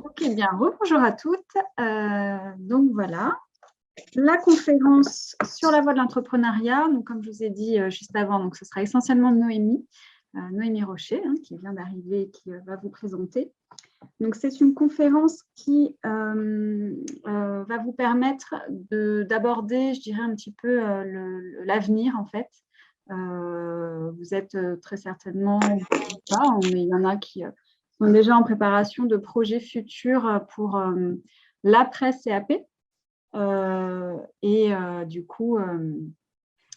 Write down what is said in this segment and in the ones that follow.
Ok, bien, rebonjour à toutes. Donc voilà, la conférence sur la voie de l'entrepreneuriat. Donc, comme je vous ai dit juste avant, donc ce sera essentiellement Noémie Rocher, hein, qui vient d'arriver et qui va vous présenter. Donc, c'est une conférence qui va vous permettre d'aborder, je dirais, un petit peu l'avenir, en fait. Vous êtes très certainement pas, mais il y en a qui sont déjà en préparation de projets futurs pour l'après-CAP. Du coup,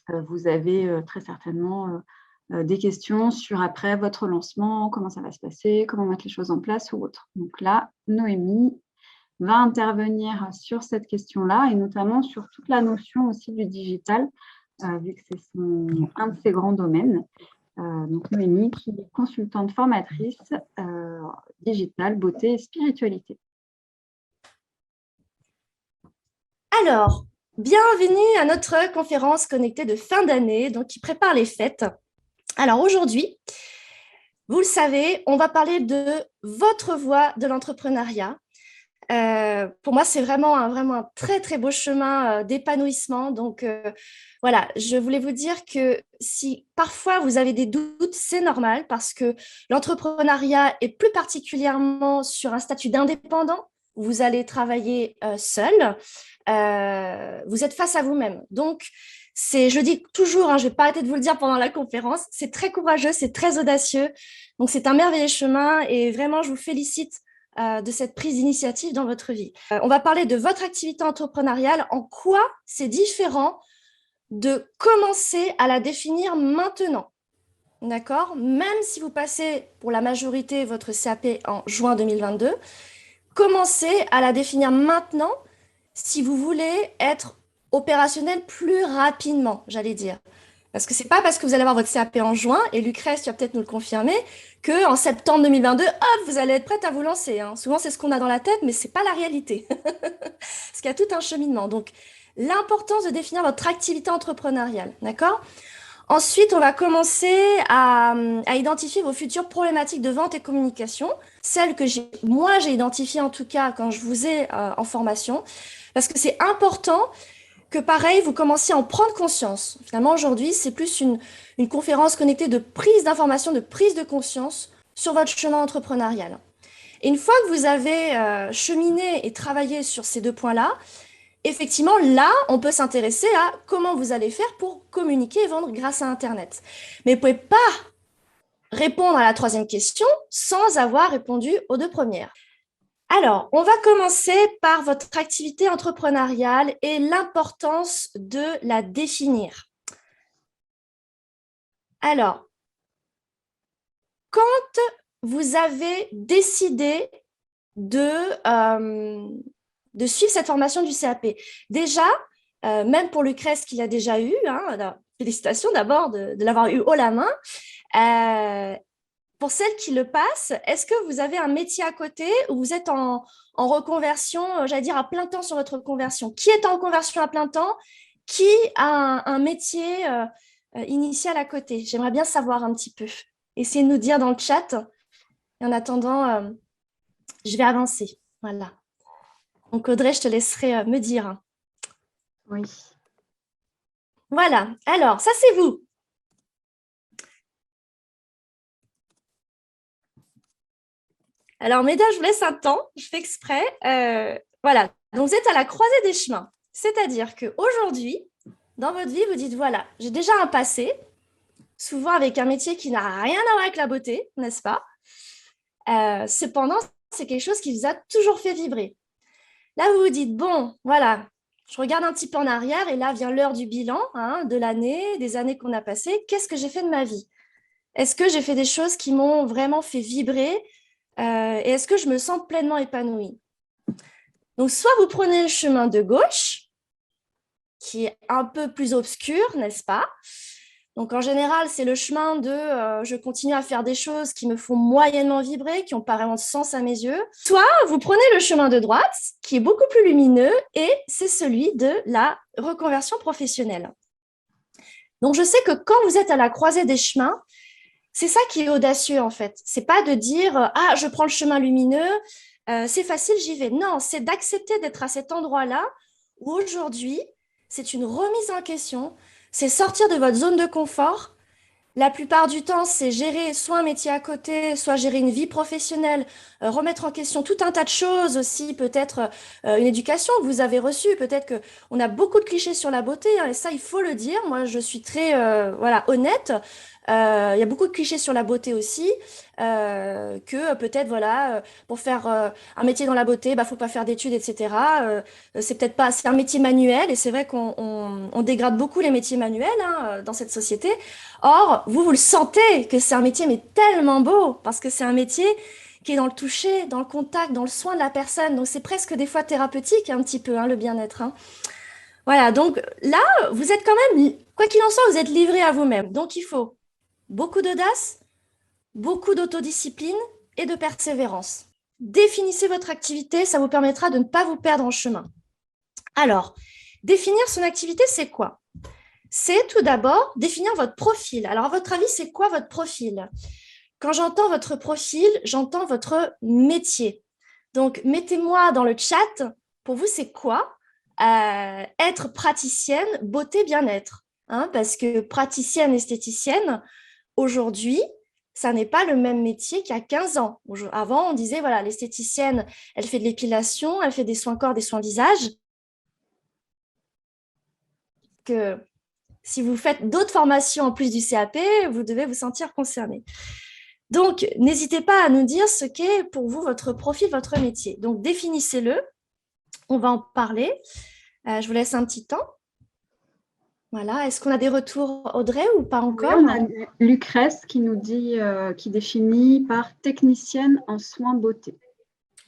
vous avez très certainement des questions sur après votre lancement, comment ça va se passer, comment mettre les choses en place ou autre. Donc là, Noémie va intervenir sur cette question-là et notamment sur toute la notion aussi du digital, vu que c'est un de ses grands domaines. Donc Noémie, qui est consultante formatrice digitale, beauté et spiritualité. Alors, bienvenue à notre conférence connectée de fin d'année, donc qui prépare les fêtes. Alors aujourd'hui, vous le savez, on va parler de votre voie de l'entrepreneuriat. Pour moi, c'est vraiment un très, très beau chemin d'épanouissement. Donc, voilà, je voulais vous dire que si parfois vous avez des doutes, c'est normal parce que l'entrepreneuriat est plus particulièrement sur un statut d'indépendant. Vous allez travailler seul. Vous êtes face à vous-même. Donc, je le dis toujours, je ne vais pas arrêter de vous le dire pendant la conférence, c'est très courageux, c'est très audacieux. Donc, c'est un merveilleux chemin et vraiment, je vous félicite de cette prise d'initiative dans votre vie. On va parler de votre activité entrepreneuriale, en quoi c'est différent de commencer à la définir maintenant. D'accord? Même si vous passez pour la majorité votre CAP en juin 2022, commencez à la définir maintenant si vous voulez être opérationnel plus rapidement, j'allais dire. Parce que ce n'est pas parce que vous allez avoir votre CAP en juin, et Lucrèce, tu vas peut-être nous le confirmer, qu'en septembre 2022, hop, vous allez être prête à vous lancer. Souvent, c'est ce qu'on a dans la tête, mais ce n'est pas la réalité. Parce qu'il y a tout un cheminement. Donc, l'importance de définir votre activité entrepreneuriale, d'accord? Ensuite, on va commencer à identifier vos futures problématiques de vente et communication, celles que moi, j'ai identifiées en tout cas quand je vous ai en formation, parce que c'est important que pareil, vous commenciez à en prendre conscience. Finalement, aujourd'hui, c'est plus une conférence connectée de prise d'information, de prise de conscience sur votre chemin entrepreneurial. Et une fois que vous avez cheminé et travaillé sur ces deux points-là, effectivement, là, on peut s'intéresser à comment vous allez faire pour communiquer et vendre grâce à Internet. Mais vous ne pouvez pas répondre à la troisième question sans avoir répondu aux deux premières. Alors, on va commencer par votre activité entrepreneuriale et l'importance de la définir. Alors, quand vous avez décidé de suivre cette formation du CAP, déjà, même pour Lucrèce qui l'a déjà eu, félicitations d'abord de l'avoir eu haut la main, pour celles qui le passent, est-ce que vous avez un métier à côté ou vous êtes en reconversion, j'allais dire à plein temps sur votre conversion? Qui est en conversion à plein temps? Qui a un métier initial à côté? J'aimerais bien savoir un petit peu. Essayez de nous dire dans le chat. Et en attendant, je vais avancer. Voilà. Donc Audrey, je te laisserai me dire. Oui. Voilà. Alors, ça c'est vous. Alors, mesdames, je vous laisse un temps, je fais exprès. Voilà, donc vous êtes à la croisée des chemins. C'est-à-dire qu'aujourd'hui, dans votre vie, vous dites, voilà, j'ai déjà un passé, souvent avec un métier qui n'a rien à voir avec la beauté, n'est-ce pas? Cependant, c'est quelque chose qui vous a toujours fait vibrer. Là, vous vous dites, bon, voilà, je regarde un petit peu en arrière et là vient l'heure du bilan de l'année, des années qu'on a passées. Qu'est-ce que j'ai fait de ma vie? Est-ce que j'ai fait des choses qui m'ont vraiment fait vibrer? Et est-ce que je me sens pleinement épanouie? Donc, soit vous prenez le chemin de gauche, qui est un peu plus obscur, n'est-ce pas? Donc, en général, c'est le chemin de je continue à faire des choses qui me font moyennement vibrer, qui n'ont pas vraiment de sens à mes yeux. Soit vous prenez le chemin de droite, qui est beaucoup plus lumineux, et c'est celui de la reconversion professionnelle. Donc, je sais que quand vous êtes à la croisée des chemins, c'est ça qui est audacieux, en fait. C'est pas de dire « Ah, je prends le chemin lumineux, c'est facile, j'y vais. Non, c'est d'accepter d'être à cet endroit-là où aujourd'hui, c'est une remise en question, c'est sortir de votre zone de confort. La plupart du temps, c'est gérer soit un métier à côté, soit gérer une vie professionnelle, remettre en question tout un tas de choses aussi, peut-être une éducation que vous avez reçue, peut-être que on a beaucoup de clichés sur la beauté, hein, et ça, il faut le dire. Moi, je suis très voilà, honnête. Il y a beaucoup de clichés sur la beauté aussi, que peut-être voilà, pour faire un métier dans la beauté, bah faut pas faire d'études, etc. C'est peut-être pas, c'est un métier manuel, et c'est vrai qu'on dégrade beaucoup les métiers manuels hein, dans cette société. Or, vous le sentez que c'est un métier mais tellement beau parce que c'est un métier qui est dans le toucher, dans le contact, dans le soin de la personne. Donc, c'est presque des fois thérapeutique un petit peu, hein, le bien-être. Hein. Voilà, donc là, vous êtes quand même, quoi qu'il en soit, vous êtes livré à vous-même. Donc, il faut beaucoup d'audace, beaucoup d'autodiscipline et de persévérance. Définissez votre activité, ça vous permettra de ne pas vous perdre en chemin. Alors, définir son activité, c'est quoi? C'est tout d'abord définir votre profil. Alors, à votre avis, c'est quoi votre profil? Quand j'entends votre profil, j'entends votre métier. Donc, mettez-moi dans le chat, pour vous, c'est quoi être praticienne beauté bien-être hein, parce que praticienne esthéticienne, aujourd'hui, ça n'est pas le même métier qu'il y a 15 ans. Avant, on disait, voilà, l'esthéticienne, elle fait de l'épilation, elle fait des soins corps, des soins visage. Que si vous faites d'autres formations en plus du CAP, vous devez vous sentir concerné. Donc, n'hésitez pas à nous dire ce qu'est pour vous votre profil, votre métier. Donc, définissez-le. On va en parler. Je vous laisse un petit temps. Voilà. Est-ce qu'on a des retours, Audrey, ou pas Oui, encore? on a Lucrèce qui nous dit, qui définit par technicienne en soins beauté.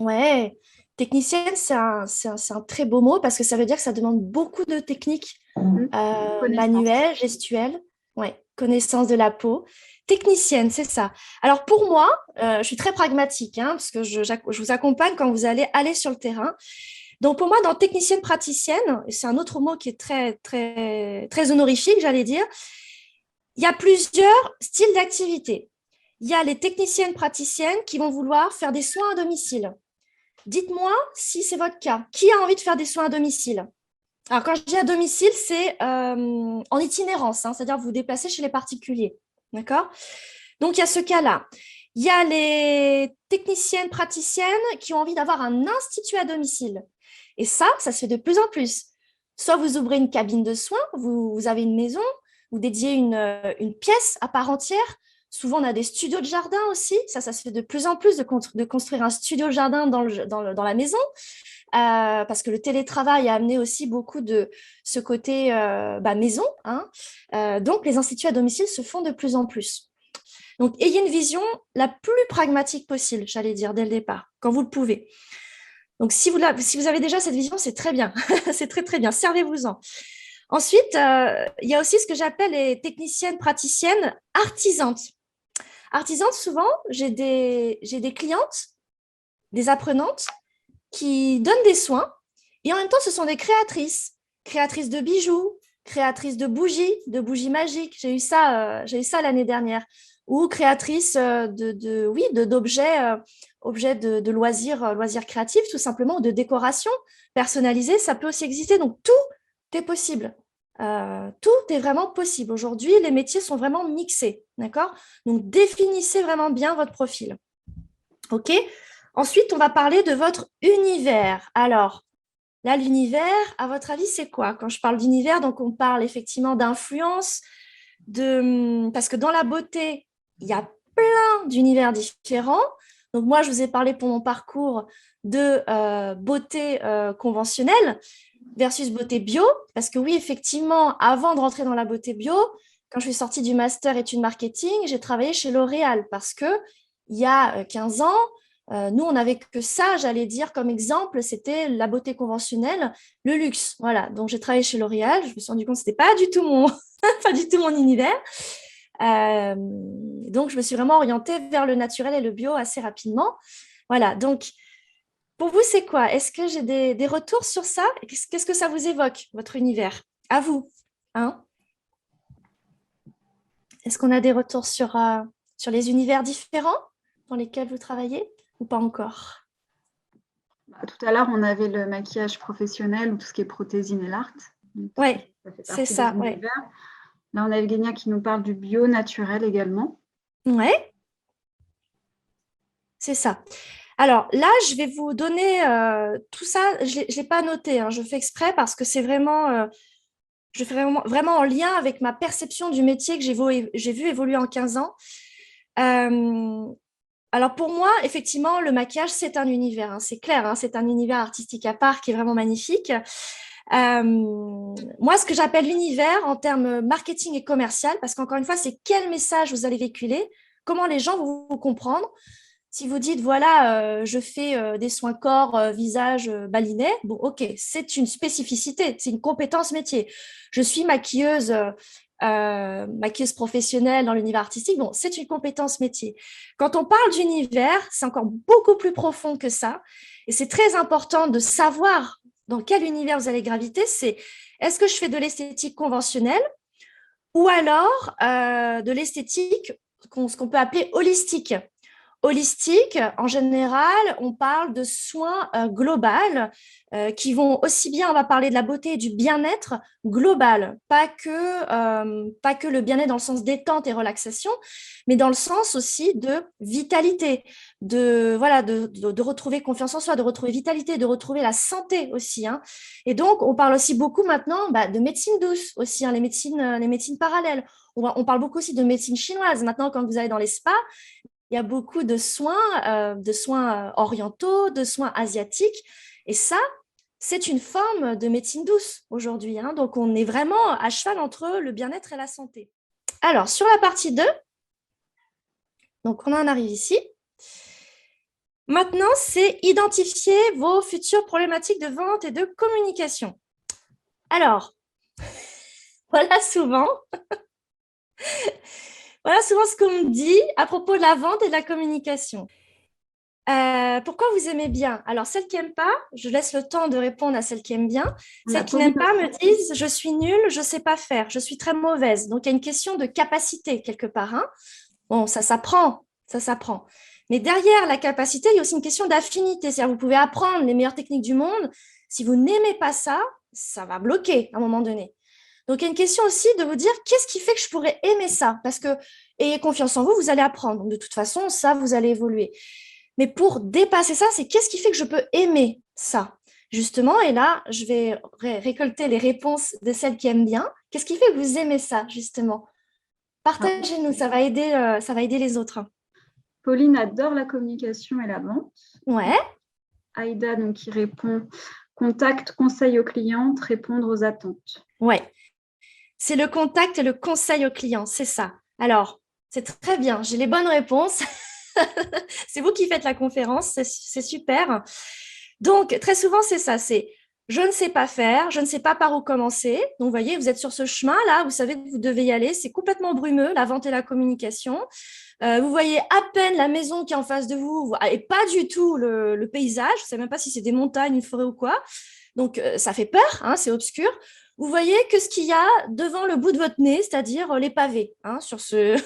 Ouais. Technicienne, c'est un très beau mot parce que ça veut dire que ça demande beaucoup de techniques Connaissance. manuelles, gestuelles. Ouais. Connaissance de la peau. Technicienne, c'est ça. Alors pour moi, je suis très pragmatique hein, parce que je vous accompagne quand vous allez aller sur le terrain. Donc pour moi, dans technicienne praticienne, et c'est un autre mot qui est très, très, très honorifique, j'allais dire, il y a plusieurs styles d'activité. Il y a les techniciennes praticiennes qui vont vouloir faire des soins à domicile. Dites-moi si c'est votre cas. Qui a envie de faire des soins à domicile? Alors, quand je dis à domicile, c'est en itinérance, hein, c'est-à-dire vous vous déplacez chez les particuliers. D'accord? Donc, il y a ce cas-là. Il y a les techniciennes praticiennes qui ont envie d'avoir un institut à domicile. Et ça se fait de plus en plus. Soit vous ouvrez une cabine de soins, vous avez une maison, vous dédiez une pièce à part entière. Souvent, on a des studios de jardin aussi. Ça se fait de plus en plus de construire un studio de jardin dans la maison. Parce que le télétravail a amené aussi beaucoup de ce côté maison. Hein. Donc, les instituts à domicile se font de plus en plus. Donc, ayez une vision la plus pragmatique possible, j'allais dire, dès le départ, quand vous le pouvez. Donc, si vous avez déjà cette vision, c'est très bien. C'est très, très bien. Servez-vous-en. Ensuite, il y a aussi ce que j'appelle les techniciennes praticiennes artisantes. Artisantes, souvent, j'ai des clientes, des apprenantes qui donnent des soins et en même temps, ce sont des créatrices de bijoux, créatrices de bougies magiques. J'ai eu ça l'année dernière. Ou créatrices d'objets objets de loisirs créatifs, tout simplement, ou de décoration personnalisée. Ça peut aussi exister. Donc, tout est possible. Tout est vraiment possible. Aujourd'hui, les métiers sont vraiment mixés. D'accord? Donc, définissez vraiment bien votre profil. OK? Ensuite, on va parler de votre univers. Alors, là, l'univers, à votre avis, c'est quoi? Quand je parle d'univers, donc on parle effectivement d'influence, parce que dans la beauté, il y a plein d'univers différents. Donc moi, je vous ai parlé pour mon parcours de beauté conventionnelle versus beauté bio, parce que oui, effectivement, avant de rentrer dans la beauté bio, quand je suis sortie du master études marketing, j'ai travaillé chez L'Oréal parce que il y a 15 ans, nous, on n'avait que ça, j'allais dire, comme exemple, c'était la beauté conventionnelle, le luxe. Voilà, donc j'ai travaillé chez L'Oréal, je me suis rendu compte que ce n'était pas du tout pas du tout mon univers. Donc, je me suis vraiment orientée vers le naturel et le bio assez rapidement. Voilà, donc, pour vous, c'est quoi? Est-ce que j'ai des retours sur ça? Qu'est-ce que ça vous évoque, votre univers? À vous. Hein? Est-ce qu'on a des retours sur les univers différents dans lesquels vous travaillez ou pas encore? Tout à l'heure, on avait le maquillage professionnel ou tout ce qui est prothèse nail art. Oui, c'est ça. Ouais. Là, on a Evgenia qui nous parle du bio naturel également. Ouais, c'est ça. Alors là, je vais vous donner tout ça. Je ne l'ai pas noté, hein, je fais exprès parce que c'est vraiment, je fais vraiment en lien avec ma perception du métier que j'ai vu évoluer en 15 ans. Alors pour moi, effectivement, le maquillage, c'est un univers, hein, c'est clair, hein, c'est un univers artistique à part qui est vraiment magnifique. Moi, ce que j'appelle l'univers en termes marketing et commercial, parce qu'encore une fois, c'est quel message vous allez véhiculer, comment les gens vont vous comprendre. Si vous dites, voilà, je fais des soins corps, visage, balinais, bon, ok, c'est une spécificité, c'est une compétence métier. Je suis maquilleuse professionnelle dans l'univers artistique, bon, c'est une compétence métier. Quand on parle d'univers, c'est encore beaucoup plus profond que ça. Et c'est très important de savoir dans quel univers vous allez graviter. C'est est-ce que je fais de l'esthétique conventionnelle ou alors de l'esthétique, ce qu'on peut appeler holistique. Holistique, en général, on parle de soins globaux qui vont aussi bien, on va parler de la beauté et du bien-être global, pas que le bien-être dans le sens détente et relaxation, mais dans le sens aussi de vitalité, de retrouver confiance en soi, de retrouver vitalité, de retrouver la santé aussi. Hein. Et donc, on parle aussi beaucoup maintenant de médecine douce aussi, hein, les médecines parallèles. On parle beaucoup aussi de médecine chinoise. Maintenant, quand vous allez dans les spas, il y a beaucoup de soins orientaux, de soins asiatiques. Et ça, c'est une forme de médecine douce aujourd'hui. Hein. Donc, on est vraiment à cheval entre le bien-être et la santé. Alors, sur la partie 2, donc on en arrive ici. Maintenant, c'est identifier vos futures problématiques de vente et de communication. Alors, voilà souvent ce qu'on me dit à propos de la vente et de la communication. Pourquoi vous aimez bien? Alors, celles qui n'aiment pas, je laisse le temps de répondre à celles qui aiment bien. Celles qui n'aiment pas me disent, je suis nulle, je ne sais pas faire, je suis très mauvaise. Donc, il y a une question de capacité quelque part. Hein. Bon, ça s'apprend, ça s'apprend. Mais derrière la capacité, il y a aussi une question d'affinité. C'est-à-dire, vous pouvez apprendre les meilleures techniques du monde. Si vous n'aimez pas ça, ça va bloquer à un moment donné. Donc, il y a une question aussi de vous dire, qu'est-ce qui fait que je pourrais aimer ça? Parce que, ayez confiance en vous, vous allez apprendre. Donc, de toute façon, ça, vous allez évoluer. Mais pour dépasser ça, c'est qu'est-ce qui fait que je peux aimer ça? Justement, et là, je vais récolter les réponses de celles qui aiment bien. Qu'est-ce qui fait que vous aimez ça, justement? Partagez-nous, ça va aider les autres. Pauline adore la communication et la vente. Ouais. Aïda, donc, qui répond contact, conseil aux clientes, répondre aux attentes. Ouais. C'est le contact et le conseil aux clients, c'est ça. Alors, c'est très bien, j'ai les bonnes réponses. C'est vous qui faites la conférence, c'est super. Donc, très souvent, c'est ça, c'est je ne sais pas faire, je ne sais pas par où commencer. Donc, vous voyez, vous êtes sur ce chemin-là, vous savez que vous devez y aller, c'est complètement brumeux, la vente et la communication. Vous voyez à peine la maison qui est en face de vous et pas du tout le paysage. Je ne sais même pas si c'est des montagnes, une forêt ou quoi. Donc, ça fait peur, hein, c'est obscur. Vous voyez que ce qu'il y a devant le bout de votre nez, c'est-à-dire les pavés, hein, sur ce.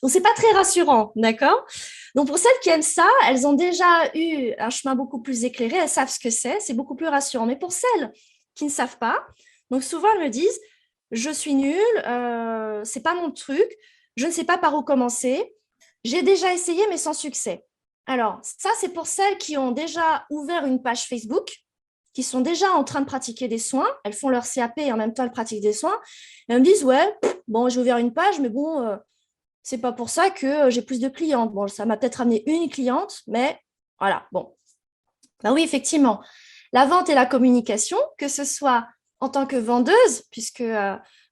Donc, c'est pas très rassurant, d'accord? Donc, pour celles qui aiment ça, elles ont déjà eu un chemin beaucoup plus éclairé, elles savent ce que c'est beaucoup plus rassurant. Mais pour celles qui ne savent pas, donc souvent elles me disent, je suis nulle, c'est pas mon truc, je ne sais pas par où commencer, j'ai déjà essayé mais sans succès. Alors, ça, c'est pour celles qui ont déjà ouvert une page Facebook, qui sont déjà en train de pratiquer des soins, elles font leur CAP et en même temps elles pratiquent des soins, et elles me disent, ouais, bon, j'ai ouvert une page, mais bon, c'est pas pour ça que j'ai plus de clientes. Bon, ça m'a peut-être amené une cliente, mais voilà, bon. Ben oui, effectivement, la vente et la communication, que ce soit en tant que vendeuse, puisque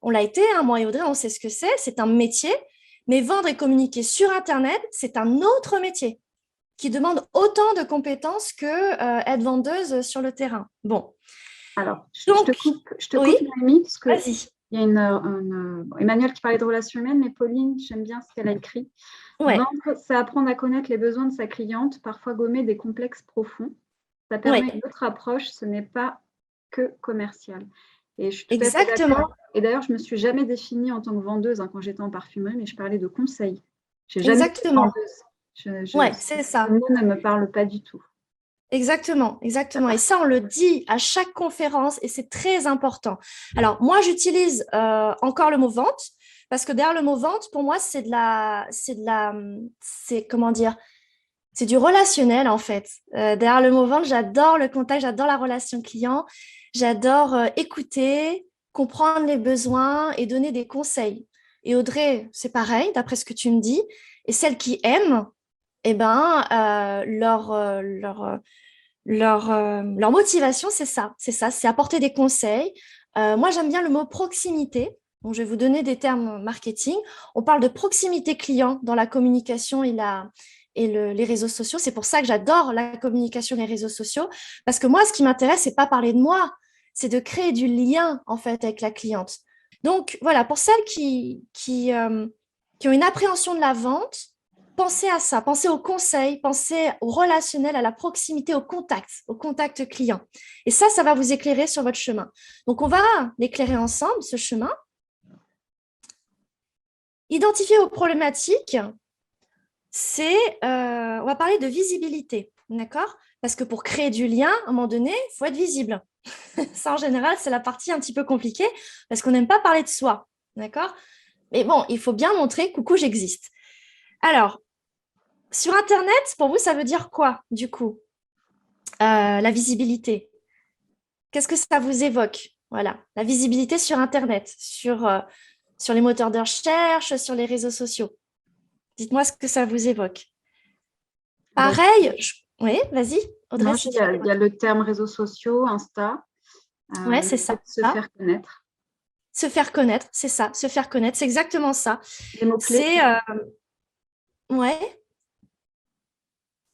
on l'a été, hein, moi et Audrey, on sait ce que c'est un métier, mais vendre et communiquer sur Internet, c'est un autre métier qui demande autant de compétences que être vendeuse sur le terrain. Bon. Alors, je te coupe, oui, Noémie, parce que vas-y. il y a Emmanuel qui parlait de relations humaines, mais Pauline, j'aime bien ce qu'elle a écrit. Ouais. Vendre, c'est apprendre à connaître les besoins de sa cliente, parfois gommer des complexes profonds. Ça permet une autre approche, ce n'est pas que commercial. Et je suis tout à fait d'accord. Et d'ailleurs, je ne me suis jamais définie en tant que vendeuse quand j'étais en parfumerie, mais je parlais de conseil. Je n'ai jamais été vendeuse. Ouais, c'est ça. Le mot ne me parle pas du tout. Exactement, exactement. Et ça, on le dit à chaque conférence et c'est très important. Alors, moi, j'utilise encore le mot vente parce que derrière le mot vente, pour moi, c'est comment dire, c'est du relationnel en fait. Derrière le mot vente, j'adore le contact, j'adore la relation client, j'adore écouter, comprendre les besoins et donner des conseils. Et Audrey, c'est pareil, d'après ce que tu me dis. Et celles qui aiment, eh ben, leur motivation, c'est ça, c'est apporter des conseils. Moi, j'aime bien le mot proximité. Donc, je vais vous donner des termes marketing. On parle de proximité client dans la communication les réseaux sociaux. C'est pour ça que j'adore la communication et les réseaux sociaux. Parce que moi, ce qui m'intéresse, c'est pas parler de moi, c'est de créer du lien, en fait, avec la cliente. Donc, voilà, pour celles qui ont une appréhension de la vente, pensez à ça, pensez au conseil, pensez au relationnel, à la proximité, au contact client. Et ça va vous éclairer sur votre chemin. Donc, on va l'éclairer ensemble, ce chemin. Identifier vos problématiques, on va parler de visibilité, d'accord? Parce que pour créer du lien, à un moment donné, il faut être visible. Ça, en général, c'est la partie un petit peu compliquée parce qu'on n'aime pas parler de soi, d'accord? Mais bon, il faut bien montrer, coucou, j'existe. Alors, sur Internet, pour vous, ça veut dire quoi, du coup, la visibilité? Qu'est-ce que ça vous évoque? Voilà, la visibilité sur Internet, sur les moteurs de recherche, sur les réseaux sociaux. Dites-moi ce que ça vous évoque. Pareil, oui, vas-y, Audrey. Il y a le terme réseaux sociaux, Insta. Ouais, c'est ça. Se faire connaître. Se faire connaître, c'est ça. Se faire connaître, c'est exactement ça. Les mots-clés. Ouais.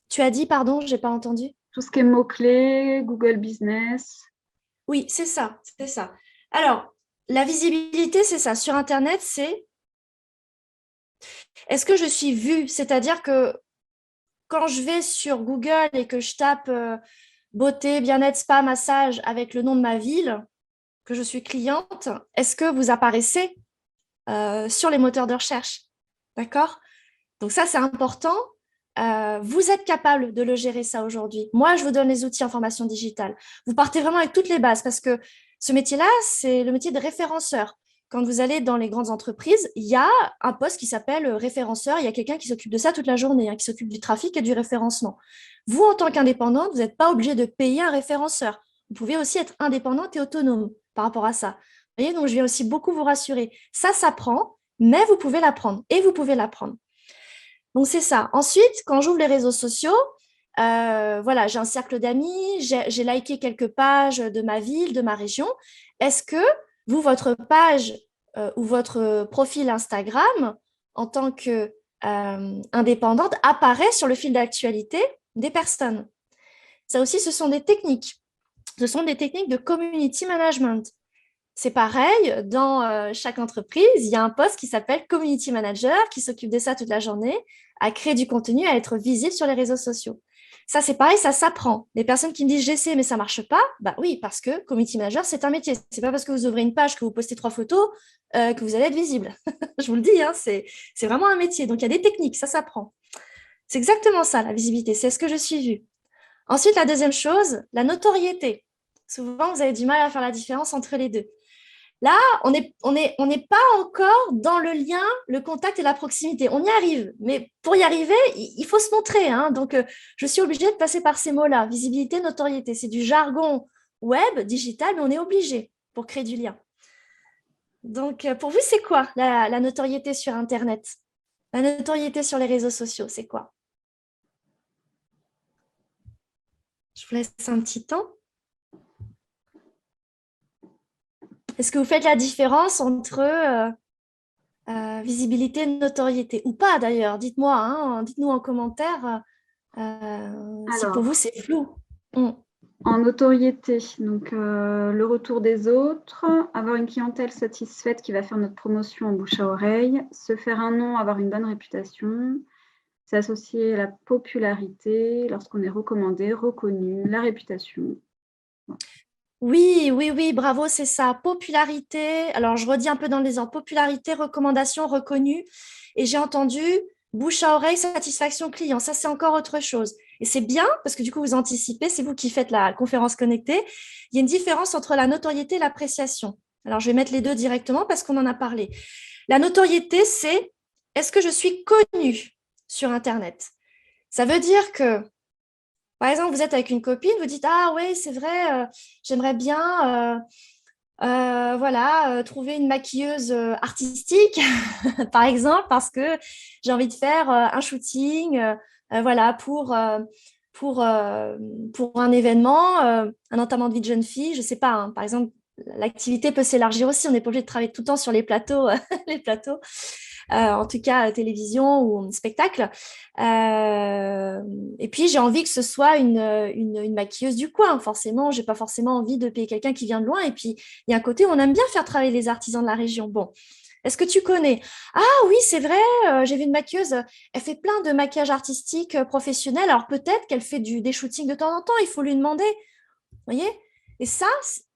Tu as dit, pardon, je n'ai pas entendu. Tout ce qui est mots-clés, Google Business. Oui, c'est ça, c'est ça. Alors, la visibilité, c'est ça. Sur Internet, c'est est-ce que je suis vue? C'est-à-dire que quand je vais sur Google et que je tape beauté, bien-être, spa, massage avec le nom de ma ville, que je suis cliente, est-ce que vous apparaissez sur les moteurs de recherche? D'accord? Donc ça, c'est important. Vous êtes capable de le gérer ça aujourd'hui. Moi, je vous donne les outils en formation digitale. Vous partez vraiment avec toutes les bases parce que ce métier-là, c'est le métier de référenceur. Quand vous allez dans les grandes entreprises, il y a un poste qui s'appelle référenceur. Il y a quelqu'un qui s'occupe de ça toute la journée, qui s'occupe du trafic et du référencement. Vous, en tant qu'indépendante, vous n'êtes pas obligé de payer un référenceur. Vous pouvez aussi être indépendante et autonome par rapport à ça. Vous voyez, donc je viens aussi beaucoup vous rassurer. Ça s'apprend, mais vous pouvez l'apprendre et vous pouvez l'apprendre. Donc, c'est ça. Ensuite, quand j'ouvre les réseaux sociaux, voilà, j'ai un cercle d'amis, j'ai liké quelques pages de ma ville, de ma région. Est-ce que vous, votre page ou votre profil Instagram, en tant qu'indépendante, apparaît sur le fil d'actualité des personnes? Ça aussi, ce sont des techniques. Ce sont des techniques de community management. C'est pareil, dans chaque entreprise, il y a un poste qui s'appelle Community Manager qui s'occupe de ça toute la journée, à créer du contenu, à être visible sur les réseaux sociaux. Ça, c'est pareil, ça s'apprend. Les personnes qui me disent j'essaie, mais ça ne marche pas, bah oui, parce que Community Manager, c'est un métier. Ce n'est pas parce que vous ouvrez une page, que vous postez 3 photos, que vous allez être visible. Je vous le dis, hein, c'est vraiment un métier. Donc, il y a des techniques, ça s'apprend. C'est exactement ça, la visibilité. C'est ce que je suis vue. Ensuite, la deuxième chose, la notoriété. Souvent, vous avez du mal à faire la différence entre les deux. Là, on n'est pas encore dans le lien, le contact et la proximité. On y arrive, mais pour y arriver, il faut se montrer, hein. Donc, je suis obligée de passer par ces mots-là, visibilité, notoriété. C'est du jargon web, digital, mais on est obligé pour créer du lien. Donc, pour vous, c'est quoi la notoriété sur Internet? La notoriété sur les réseaux sociaux, c'est quoi? Je vous laisse un petit temps. Est-ce que vous faites la différence entre visibilité et notoriété? Ou pas d'ailleurs, dites-moi, hein, dites-nous en commentaire si pour vous c'est flou. En notoriété, donc le retour des autres, avoir une clientèle satisfaite qui va faire notre promotion en bouche à oreille, se faire un nom, avoir une bonne réputation, s'associer à la popularité lorsqu'on est recommandé, reconnu, la réputation. Oui, oui, oui, bravo, c'est ça. Popularité, alors je redis un peu dans les ordres, popularité, recommandation, reconnue. Et j'ai entendu bouche à oreille, satisfaction client. Ça, c'est encore autre chose. Et c'est bien parce que du coup, vous anticipez, c'est vous qui faites la conférence connectée. Il y a une différence entre la notoriété et l'appréciation. Alors, je vais mettre les deux directement parce qu'on en a parlé. La notoriété, c'est est-ce que je suis connue sur Internet? Ça veut dire que, par exemple, vous êtes avec une copine, vous dites, ah oui, c'est vrai, j'aimerais bien voilà, trouver une maquilleuse artistique, par exemple, parce que j'ai envie de faire un shooting voilà, pour un événement, un entamement de vie de jeune fille, je ne sais pas, hein, par exemple, l'activité peut s'élargir aussi, on n'est pas obligé de travailler tout le temps sur les plateaux, les plateaux. En tout cas télévision ou spectacle. Et puis, j'ai envie que ce soit une maquilleuse du coin. Forcément, je n'ai pas forcément envie de payer quelqu'un qui vient de loin. Et puis, il y a un côté où on aime bien faire travailler les artisans de la région. Bon, est-ce que tu connais? Ah oui, c'est vrai, j'ai vu une maquilleuse, elle fait plein de maquillage artistique professionnel. Alors, peut-être qu'elle fait des shootings de temps en temps, il faut lui demander. Vous voyez? Et ça,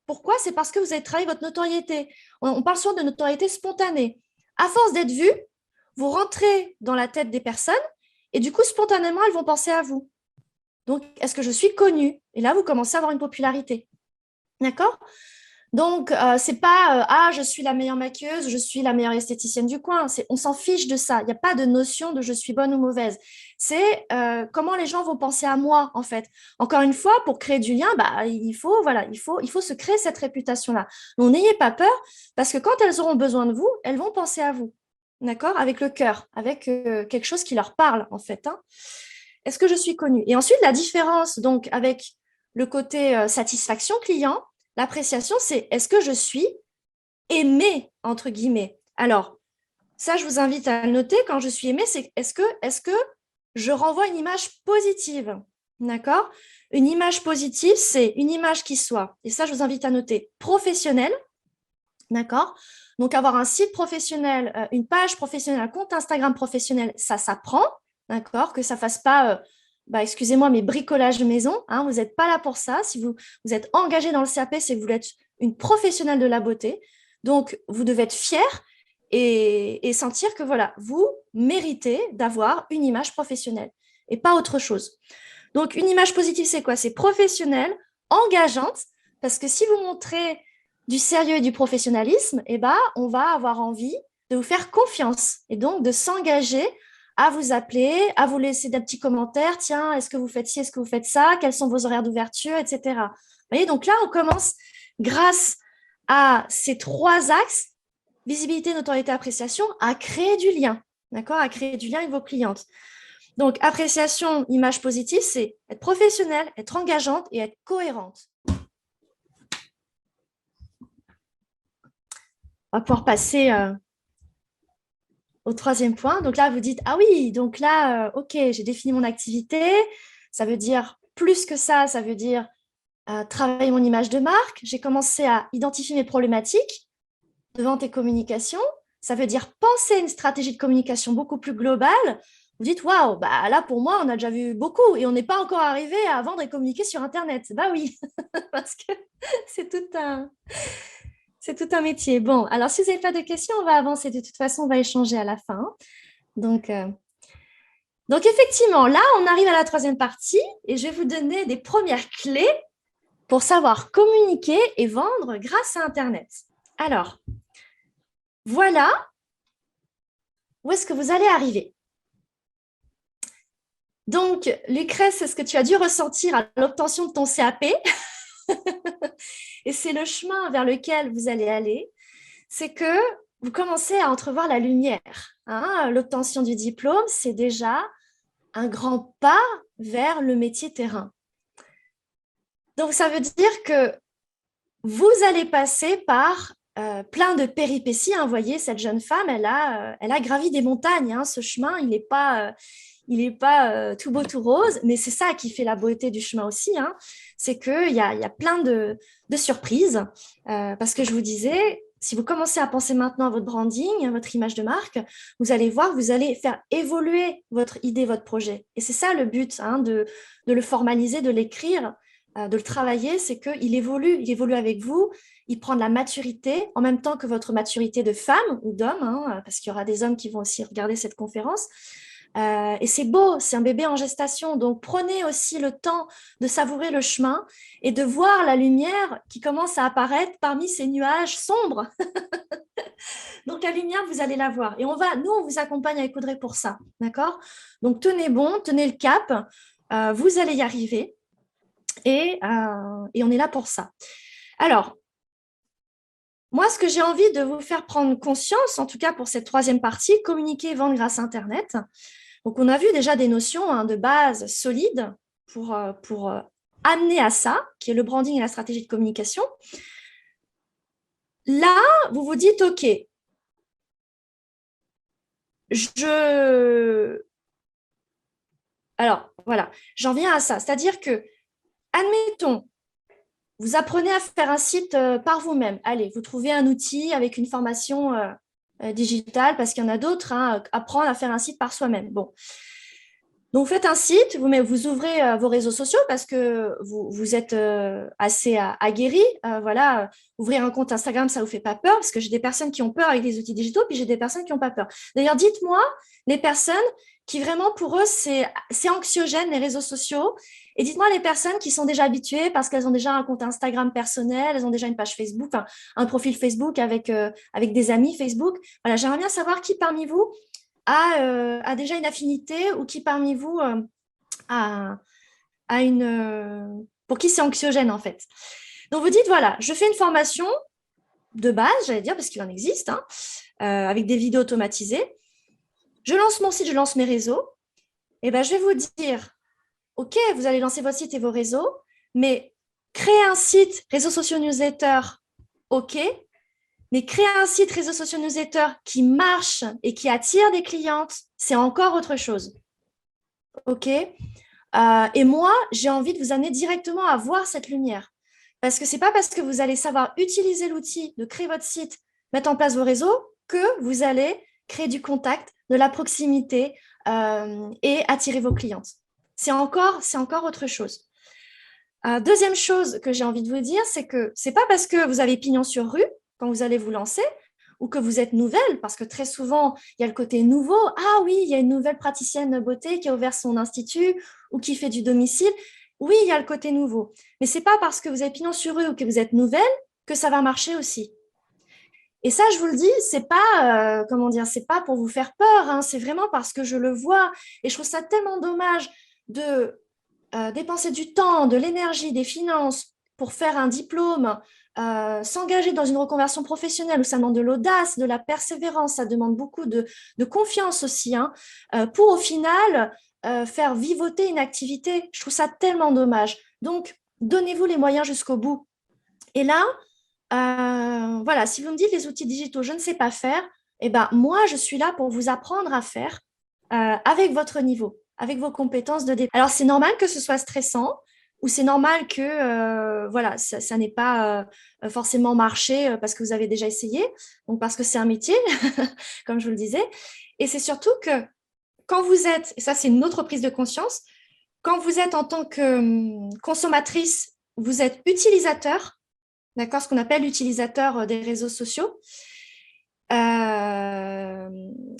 pourquoi? C'est parce que vous avez travaillé votre notoriété. On parle souvent de notoriété spontanée. À force d'être vu, vous rentrez dans la tête des personnes et du coup, spontanément, elles vont penser à vous. Donc, est-ce que je suis connue? Et là, vous commencez à avoir une popularité. D'accord? Donc, c'est pas ah, je suis la meilleure maquilleuse, je suis la meilleure esthéticienne du coin. On s'en fiche de ça. Il n'y a pas de notion de je suis bonne ou mauvaise. C'est comment les gens vont penser à moi, en fait. Encore une fois, pour créer du lien, bah, il faut se créer cette réputation-là. Donc, n'ayez pas peur, parce que quand elles auront besoin de vous, elles vont penser à vous. D'accord? Avec le cœur, avec quelque chose qui leur parle, en fait. Hein. Est-ce que je suis connue? Et ensuite, la différence, donc, avec le côté satisfaction client, l'appréciation, c'est est-ce que je suis aimée, entre guillemets. Alors, ça, je vous invite à noter, quand je suis aimée, c'est est-ce que je renvoie une image positive? D'accord? Une image positive, c'est une image qui soit, et ça, je vous invite à noter, professionnelle. D'accord? Donc, avoir un site professionnel, une page professionnelle, un compte Instagram professionnel, ça s'apprend. D'accord? Que ça ne fasse pas, excusez-moi, mais bricolage maison. Hein, vous n'êtes pas là pour ça. Si vous êtes engagé dans le CAP, c'est que vous êtes une professionnelle de la beauté. Donc, vous devez être fier et sentir que voilà, vous méritez d'avoir une image professionnelle et pas autre chose. Donc, une image positive, c'est quoi? C'est professionnel, engageante, parce que si vous montrez du sérieux et du professionnalisme, eh ben, on va avoir envie de vous faire confiance et donc de s'engager à vous appeler, à vous laisser des petits commentaires. Tiens, est-ce que vous faites ci, est-ce que vous faites ça? Quels sont vos horaires d'ouverture, etc. Vous voyez, donc là, on commence grâce à ces 3 axes, visibilité, notoriété, appréciation, à créer du lien, d'accord? À créer du lien avec vos clientes. Donc, appréciation, image positive, c'est être professionnelle, être engageante et être cohérente. On va pouvoir passer au 3e point. Donc là, vous dites, ah oui, donc là, OK, j'ai défini mon activité. Ça veut dire plus que ça veut dire travailler mon image de marque. J'ai commencé à identifier mes problématiques de vente et communication. Ça veut dire penser à une stratégie de communication beaucoup plus globale. Vous dites, waouh, bah là, pour moi, on a déjà vu beaucoup et on n'est pas encore arrivé à vendre et communiquer sur Internet. Bah oui, parce que c'est tout un métier. Bon, alors si vous n'avez pas de questions, on va avancer. De toute façon, on va échanger à la fin. Donc effectivement, là, on arrive à la 3e partie et je vais vous donner des premières clés pour savoir communiquer et vendre grâce à Internet. Alors, voilà où est-ce que vous allez arriver. Donc, Lucrèce, c'est ce que tu as dû ressentir à l'obtention de ton CAP. Et c'est le chemin vers lequel vous allez aller. C'est que vous commencez à entrevoir la lumière. Hein. L'obtention du diplôme, c'est déjà un grand pas vers le métier terrain. Donc, ça veut dire que vous allez passer par plein de péripéties. Hein. Vous voyez, cette jeune femme, elle a gravi des montagnes. Hein. Ce chemin, il n'est pas tout beau, tout rose, mais c'est ça qui fait la beauté du chemin aussi. Hein. C'est qu'il y a plein de surprises. Parce que je vous disais, si vous commencez à penser maintenant à votre branding, à votre image de marque, vous allez voir, vous allez faire évoluer votre idée, votre projet. Et c'est ça le but, hein, de le formaliser, de l'écrire, de le travailler, c'est qu'il évolue avec vous, il prend de la maturité en même temps que votre maturité de femme ou d'homme, hein, parce qu'il y aura des hommes qui vont aussi regarder cette conférence. Et c'est beau, c'est un bébé en gestation. Donc, prenez aussi le temps de savourer le chemin et de voir la lumière qui commence à apparaître parmi ces nuages sombres. Donc, la lumière, vous allez la voir. Et nous, on vous accompagne avec Audrey pour ça. D'accord? Donc, tenez bon, tenez le cap. Vous allez y arriver. Et on est là pour ça. Alors, moi, ce que j'ai envie de vous faire prendre conscience, en tout cas pour cette troisième partie, communiquer et vendre grâce à Internet. Donc, on a vu déjà des notions de base solides pour amener à ça, qui est le branding et la stratégie de communication. Là, vous vous dites, OK, alors, voilà, j'en viens à ça. C'est-à-dire que, admettons, vous apprenez à faire un site par vous-même. Allez, vous trouvez un outil avec une formation digitale, parce qu'il y en a d'autres, apprendre à faire un site par soi-même. Bon. Donc, vous faites un site, vous ouvrez vos réseaux sociaux parce que vous êtes assez aguerri. Voilà, ouvrir un compte Instagram, ça ne vous fait pas peur parce que j'ai des personnes qui ont peur avec les outils digitaux, puis j'ai des personnes qui n'ont pas peur. D'ailleurs, dites-moi les personnes qui vraiment, pour eux, c'est anxiogène, les réseaux sociaux. Et dites-moi les personnes qui sont déjà habituées parce qu'elles ont déjà un compte Instagram personnel, elles ont déjà une page Facebook, un profil Facebook avec des amis Facebook. Voilà, j'aimerais bien savoir qui parmi vous a déjà une affinité ou qui parmi vous pour qui c'est anxiogène en fait. Donc vous dites, voilà, je fais une formation de base, j'allais dire, parce qu'il en existe, avec des vidéos automatisées. Je lance mon site, je lance mes réseaux. Et ben, je vais vous dire, OK, vous allez lancer votre site et vos réseaux, mais créer un site, réseaux sociaux, newsletter, OK, mais créer un site réseaux sociaux newsletter qui marche et qui attire des clientes, c'est encore autre chose. OK? Et moi, j'ai envie de vous amener directement à voir cette lumière. Parce que ce n'est pas parce que vous allez savoir utiliser l'outil de créer votre site, mettre en place vos réseaux, que vous allez créer du contact, de la proximité et attirer vos clientes. C'est encore autre chose. Deuxième chose que j'ai envie de vous dire, c'est que ce n'est pas parce que vous avez pignon sur rue quand vous allez vous lancer, ou que vous êtes nouvelle, parce que très souvent, il y a le côté nouveau. Ah oui, il y a une nouvelle praticienne beauté qui a ouvert son institut ou qui fait du domicile. Oui, il y a le côté nouveau. Mais ce n'est pas parce que vous avez pignon sur rue ou que vous êtes nouvelle que ça va marcher aussi. Et ça, je vous le dis, c'est pas, c'est pas pour vous faire peur, c'est vraiment parce que je le vois. Et je trouve ça tellement dommage de dépenser du temps, de l'énergie, des finances pour faire un diplôme, s'engager dans une reconversion professionnelle où ça demande de l'audace, de la persévérance, ça demande beaucoup de confiance aussi, pour au final faire vivoter une activité. Je trouve ça tellement dommage. Donc, donnez-vous les moyens jusqu'au bout. Et là, voilà, si vous me dites les outils digitaux, je ne sais pas faire, eh ben, moi, je suis là pour vous apprendre à faire avec votre niveau, avec vos compétences de départ. Alors, c'est normal que ce soit stressant, ou c'est normal que voilà, ça n'ait pas forcément marché parce que vous avez déjà essayé, donc parce que c'est un métier, comme je vous le disais. Et c'est surtout que quand vous êtes, et ça c'est une autre prise de conscience, quand vous êtes en tant que consommatrice, vous êtes utilisateur, d'accord, ce qu'on appelle utilisateur des réseaux sociaux.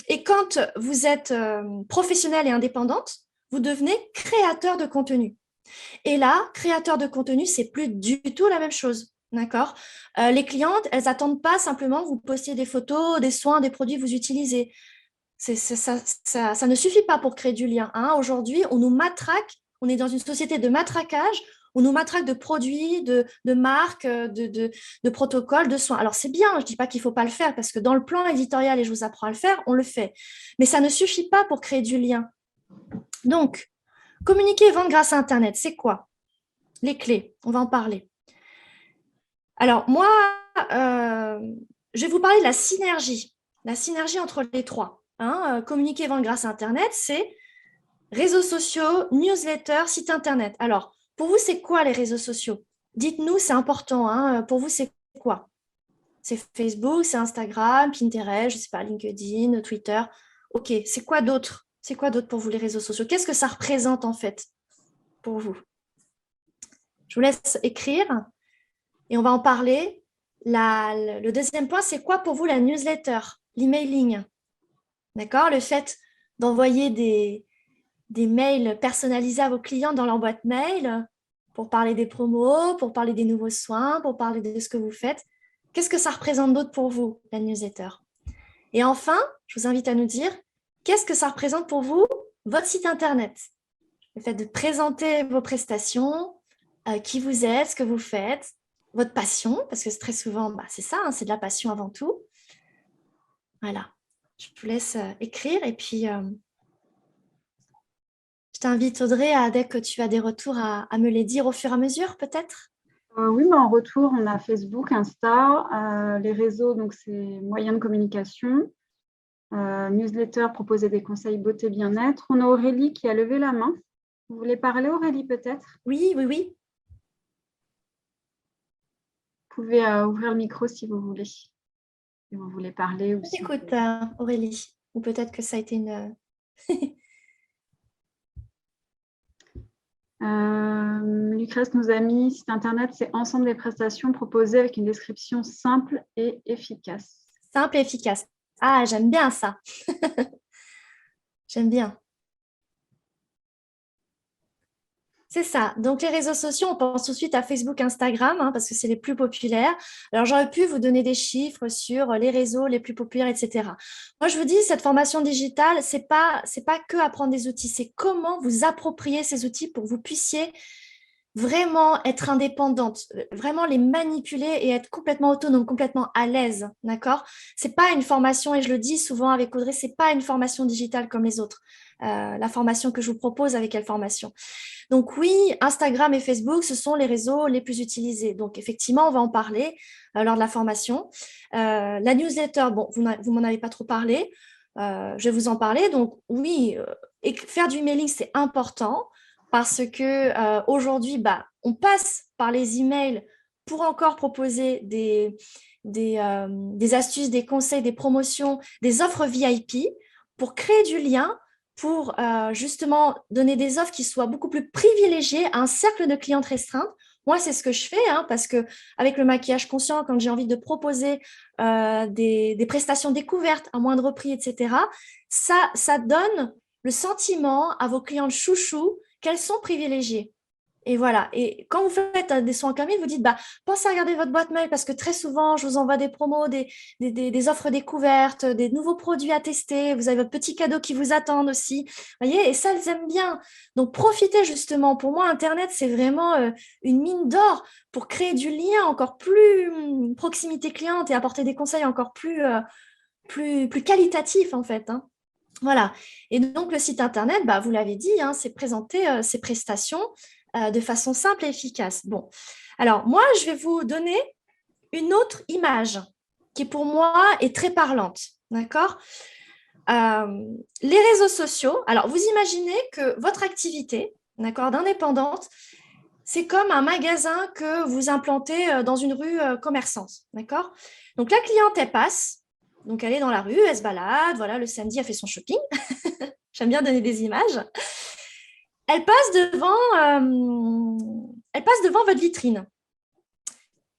Et quand vous êtes professionnelle et indépendante, vous devenez créateur de contenu. Et là, créateur de contenu, c'est plus du tout la même chose. D'accord. Les clientes, elles n'attendent pas simplement que vous postiez des photos, des soins, des produits que vous utilisez. Ça ne suffit pas pour créer du lien. Aujourd'hui, on nous matraque, on est dans une société de matraquage, on nous matraque de produits, de marques, de protocoles, de soins. Alors, c'est bien, je ne dis pas qu'il ne faut pas le faire, parce que dans le plan éditorial, et je vous apprends à le faire, on le fait. Mais ça ne suffit pas pour créer du lien. Donc, communiquer et vendre grâce à Internet, c'est quoi? Les clés, on va en parler. Alors, moi, je vais vous parler de la synergie entre les trois. Communiquer et vendre grâce à Internet, c'est réseaux sociaux, newsletter, site Internet. Alors, pour vous, c'est quoi les réseaux sociaux? Dites-nous, c'est important. Pour vous, c'est quoi? C'est Facebook, c'est Instagram, Pinterest, je ne sais pas, LinkedIn, Twitter. OK, c'est quoi d'autre? C'est quoi d'autre pour vous les réseaux sociaux? Qu'est-ce que ça représente en fait pour vous? Je vous laisse écrire et on va en parler. Le deuxième point, c'est quoi pour vous la newsletter, l'emailing? D'accord? Le fait d'envoyer des mails personnalisés à vos clients dans leur boîte mail pour parler des promos, pour parler des nouveaux soins, pour parler de ce que vous faites. Qu'est-ce que ça représente d'autre pour vous, la newsletter? Et enfin, je vous invite à nous dire, qu'est-ce que ça représente pour vous, votre site Internet? Le fait de présenter vos prestations, qui vous êtes, ce que vous faites, votre passion, parce que très souvent, c'est ça, c'est de la passion avant tout. Voilà, je vous laisse écrire et puis je t'invite Audrey, dès que tu as des retours, à me les dire au fur et à mesure peut-être. Oui, mais en retour, on a Facebook, Insta, les réseaux, donc c'est moyens de communication, newsletter, proposer des conseils beauté bien-être. On a Aurélie qui a levé la main. Vous voulez parler, Aurélie, peut-être? Oui, oui, oui. Vous pouvez ouvrir le micro si vous voulez. Si vous voulez parler. Ou si Écoute, Aurélie, ou peut-être que ça a été une... Lucrèce nous a mis, site internet, c'est ensemble des prestations proposées avec une description simple et efficace. Simple et efficace. Ah, j'aime bien ça. J'aime bien. C'est ça. Donc, les réseaux sociaux, on pense tout de suite à Facebook, Instagram, parce que c'est les plus populaires. Alors, j'aurais pu vous donner des chiffres sur les réseaux les plus populaires, etc. Moi, je vous dis, cette formation digitale, c'est pas que apprendre des outils, c'est comment vous approprier ces outils pour que vous puissiez vraiment être indépendante, vraiment les manipuler et être complètement autonome, complètement à l'aise, d'accord? C'est pas une formation, et je le dis souvent avec Audrey, c'est pas une formation digitale comme les autres. La formation que je vous propose avec quelle formation? Donc oui, Instagram et Facebook, ce sont les réseaux les plus utilisés. Donc effectivement, on va en parler lors de la formation. La newsletter, bon, vous m'en avez pas trop parlé. Je vais vous en parler. Donc oui, faire du mailing, c'est important parce que aujourd'hui, on passe par les emails pour encore proposer des astuces, des conseils, des promotions, des offres VIP pour créer du lien, pour justement donner des offres qui soient beaucoup plus privilégiées à un cercle de clientes restreintes. Moi, c'est ce que je fais, parce que avec le maquillage conscient, quand j'ai envie de proposer des prestations découvertes à moindre prix, etc., ça donne le sentiment à vos clientes chouchous qu'elles sont privilégiées. Et voilà. Et quand vous faites des soins comme vous dites, pensez à regarder votre boîte mail parce que très souvent, je vous envoie des promos, des offres découvertes, des nouveaux produits à tester. Vous avez votre petit cadeau qui vous attend aussi. Voyez, et ça, elles aiment bien. Donc, profitez justement. Pour moi, Internet, c'est vraiment une mine d'or pour créer du lien encore plus proximité cliente et apporter des conseils encore plus qualitatifs, en fait. Voilà. Et donc, le site Internet, vous l'avez dit, c'est présenter ses prestations de façon simple et efficace. Bon, alors moi, je vais vous donner une autre image qui, pour moi, est très parlante. D'accord? Les réseaux sociaux. Alors, vous imaginez que votre activité, d'accord, d'indépendante, c'est comme un magasin que vous implantez dans une rue commerçante. D'accord? Donc, la cliente, elle passe. Donc, elle est dans la rue, elle se balade. Voilà, le samedi, elle fait son shopping. J'aime bien donner des images. Elle passe devant votre vitrine.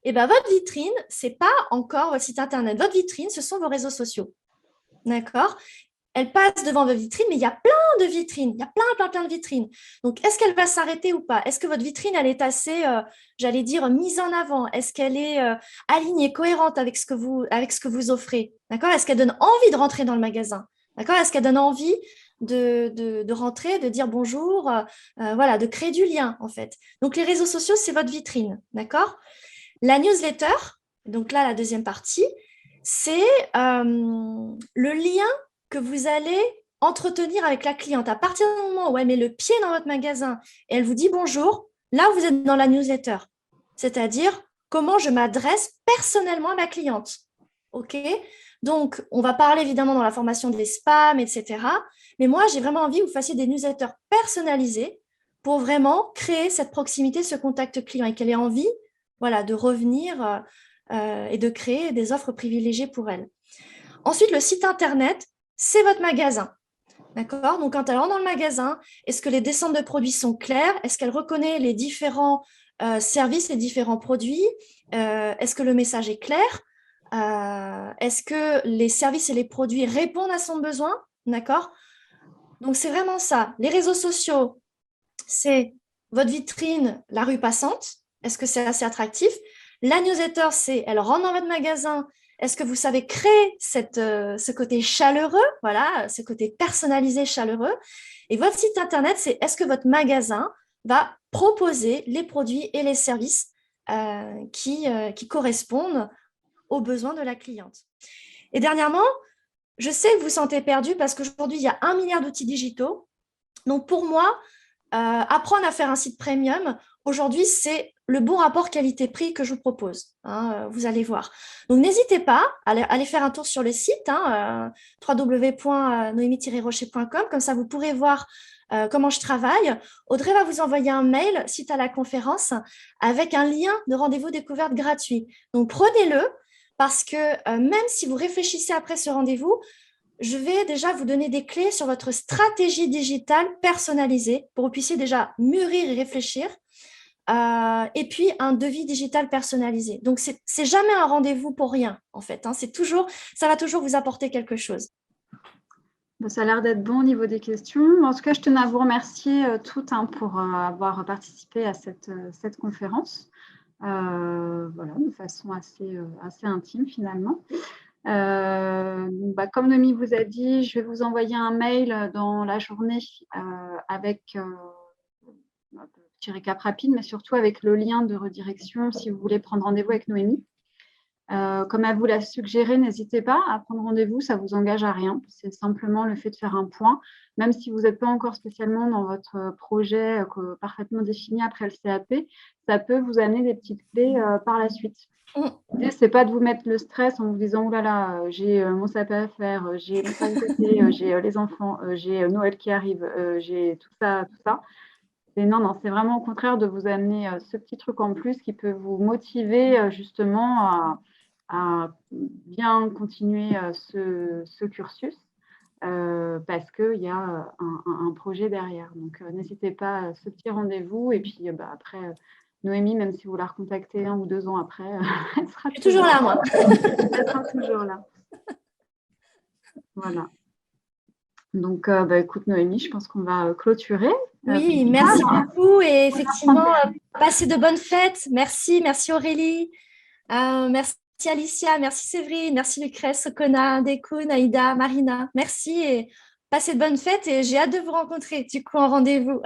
Et votre vitrine, ce n'est pas encore votre site Internet. Votre vitrine, ce sont vos réseaux sociaux. D'accord? Elle passe devant votre vitrine, mais il y a plein de vitrines. Il y a plein de vitrines. Donc, est-ce qu'elle va s'arrêter ou pas? Est-ce que votre vitrine, elle est assez, j'allais dire, mise en avant? Est-ce qu'elle est alignée, cohérente avec ce que vous offrez? D'accord? Est-ce qu'elle donne envie de rentrer dans le magasin? D'accord? Est-ce qu'elle donne envie de rentrer, de dire bonjour, voilà, de créer du lien, en fait. Donc, les réseaux sociaux, c'est votre vitrine, d'accord? La newsletter, donc là, la deuxième partie, c'est le lien que vous allez entretenir avec la cliente. À partir du moment où elle met le pied dans votre magasin et elle vous dit bonjour, là, vous êtes dans la newsletter. C'est-à-dire, comment je m'adresse personnellement à ma cliente. OK? Donc, on va parler évidemment dans la formation des spams, etc. Mais moi, j'ai vraiment envie que vous fassiez des newsletters personnalisés pour vraiment créer cette proximité, ce contact client et qu'elle ait envie, voilà, de revenir et de créer des offres privilégiées pour elle. Ensuite, le site Internet, c'est votre magasin. D'accord? Donc, quand elle rentre dans le magasin, est-ce que les descentes de produits sont claires? Est-ce qu'elle reconnaît les différents services, les différents produits? Est-ce que le message est clair? Est-ce que les services et les produits répondent à son besoin? D'accord? Donc, c'est vraiment ça. Les réseaux sociaux, c'est votre vitrine, la rue passante. Est-ce que c'est assez attractif? La newsletter, c'est elle rentre dans votre magasin. Est-ce que vous savez créer ce côté chaleureux, voilà, ce côté personnalisé, chaleureux? Et votre site internet, c'est est-ce que votre magasin va proposer les produits et les services qui correspondent aux besoins de la cliente? Et dernièrement, je sais que vous vous sentez perdu parce qu'aujourd'hui, il y a 1 milliard d'outils digitaux. Donc, pour moi, apprendre à faire un site premium, aujourd'hui, c'est le bon rapport qualité-prix que je vous propose. Vous allez voir. Donc, n'hésitez pas à aller faire un tour sur le site, www.noémie-rocher.com. Comme ça, vous pourrez voir comment je travaille. Audrey va vous envoyer un mail suite à la conférence avec un lien de rendez-vous découverte gratuit. Donc, prenez-le parce que même si vous réfléchissez après ce rendez-vous, je vais déjà vous donner des clés sur votre stratégie digitale personnalisée pour que vous puissiez déjà mûrir et réfléchir. Et puis, un devis digital personnalisé. Donc, c'est jamais un rendez-vous pour rien, en fait. Ça va toujours vous apporter quelque chose. Ça a l'air d'être bon au niveau des questions. En tout cas, je tenais à vous remercier toutes pour avoir participé à cette conférence. Voilà, de façon assez intime finalement. Comme Noémie vous a dit, je vais vous envoyer un mail dans la journée avec un petit récap rapide, mais surtout avec le lien de redirection si vous voulez prendre rendez-vous avec Noémie. Comme elle vous l'a suggéré, n'hésitez pas à prendre rendez-vous, ça ne vous engage à rien. C'est simplement le fait de faire un point, même si vous n'êtes pas encore spécialement dans votre projet parfaitement défini après le CAP, ça peut vous amener des petites clés par la suite. L'idée, ce n'est pas de vous mettre le stress en vous disant « Oh là là, j'ai mon CAP à faire, j'ai mon travail de côté, j'ai les enfants, j'ai Noël qui arrive, j'ai tout ça, tout ça ». Non, c'est vraiment au contraire de vous amener ce petit truc en plus qui peut vous motiver justement à bien continuer ce cursus parce qu'il y a un projet derrière. Donc, n'hésitez pas à ce petit rendez-vous. Et puis, après, Noémie, même si vous la recontactez 1 ou 2 ans après, elle sera toujours là, moi. Elle sera toujours là. Voilà. Donc, écoute, Noémie, je pense qu'on va clôturer. Oui, merci beaucoup. Et effectivement, passez de bonnes fêtes. Merci Aurélie. Merci Alicia, merci Séverine, merci Lucrèce, Sokona, Dekun, Aïda, Marina. Merci et passez de bonnes fêtes et j'ai hâte de vous rencontrer du coup en rendez-vous.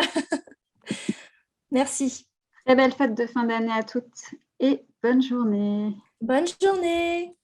Merci. Très belle fête de fin d'année à toutes et bonne journée. Bonne journée.